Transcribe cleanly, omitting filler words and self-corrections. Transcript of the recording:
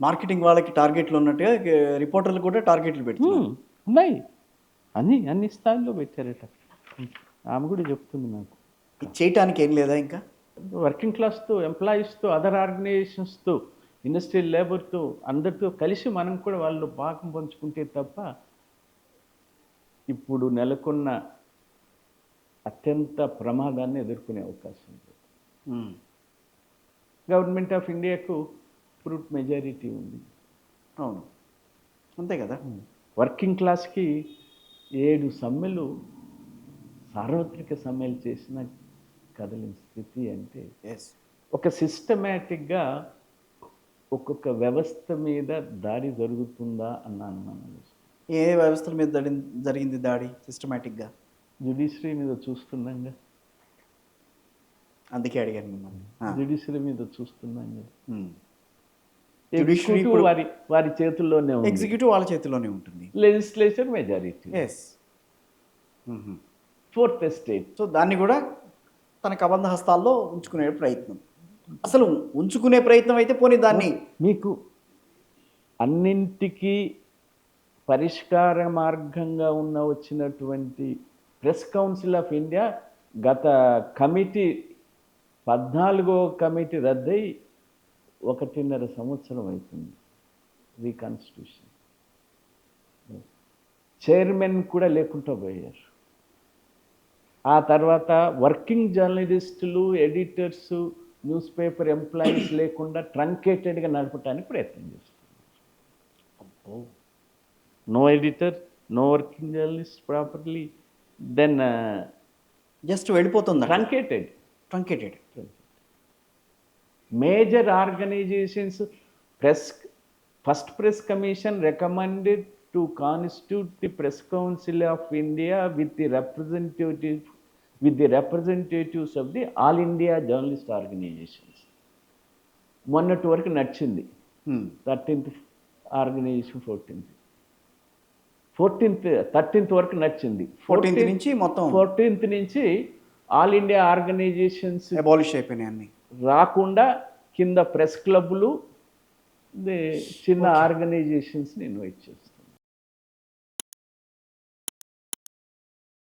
Marketing వాళ్ళకి టార్గెట్లు ఉన్నట్టుగా రిపోర్టర్లు కూడా టార్గెట్లు పెడుతున్నారు. ఉన్నాయి. అన్ని స్థాయిల్లో పెట్టారట. ఆమె కూడా చెప్తుంది నాకు. ఇది చేయటానికి ఏం లేదా ఇంకా? వర్కింగ్ క్లాస్తో, ఎంప్లాయీస్తో, అదర్ ఆర్గనైజేషన్స్తో, ఇండస్ట్రియల్ లేబర్తో అందరితో కలిసి మనం కూడా వాళ్ళు భాగం పంచుకుంటే తప్ప ఇప్పుడు నెలకొన్న అత్యంత ప్రమాదాన్ని ఎదుర్కొనే అవకాశం లేదు. గవర్నమెంట్ ఆఫ్ ఇండియాకు ఫ్రూట్ మెజారిటీ ఉంది. అవును, అంతే కదా. వర్కింగ్ క్లాస్కి 7 సమ్మెలు సార్వత్రిక సమ్మెలు చేసిన కదలిన స్థితి అంటే ఒక సిస్టమేటిక్గా ఒక్కొక్క వ్యవస్థ మీద దాడి జరుగుతుందా అన్న అనుమానం. ఏ వ్యవస్థల మీద జరిగింది దాడి సిస్టమేటిక్గా? జ్యుడిషియరీ మీద చూస్తున్నాంగా. అందుకే అడిగాను మిమ్మల్ని. జ్యుడిషియరీ మీద చూస్తున్నాం కదా. ఎగ్జిక్యూటివ్ వారి చేతుల్లోనే ఉంది. ఎగ్జిక్యూటివ్ వాళ్ళ చేతిలోనే ఉంటుంది. Legislature majority. Fourth estate. So దాన్ని కూడా తన కబంధ హస్తాల్లో ఉంచుకునే ప్రయత్నం. అసలు ఉంచుకునే ప్రయత్నం అయితే పోనీ దాన్ని మీకు అన్నింటికీ పరిష్కార మార్గంగా వచ్చినటువంటి ప్రెస్ కౌన్సిల్ ఆఫ్ ఇండియా గత కమిటీ 14వ కమిటీ రద్దయి 1.5 సంవత్సరం అవుతుంది. రీకాన్స్టిట్యూషన్ చైర్మన్ కూడా లేకుండా పోయారు. ఆ తర్వాత వర్కింగ్ జర్నలిస్టులు, ఎడిటర్సు, న్యూస్ పేపర్ ఎంప్లాయీస్ లేకుండా ట్రంకేటెడ్గా నడపడానికి ప్రయత్నం చేస్తున్నారు. No editor, no working journalist properly, then just వెళ్ళిపోతుంది. Truncated. Major organizations first press commission recommended to constitute the Press Council of India with the representatives of the All India Journalist Organizations. మొన్నటి వరకు నడిచింది. 13th organisation 13th వరకు నడిచింది. 14th నుంచి మొత్తం 14th నుంచి all India organisations abolish అయిపోయినాయి. అన్ని రాకుండా కింద ప్రెస్ క్లబ్లు, చిన్న ఆర్గనైజేషన్స్ని ఇన్వైట్ చేస్తారు.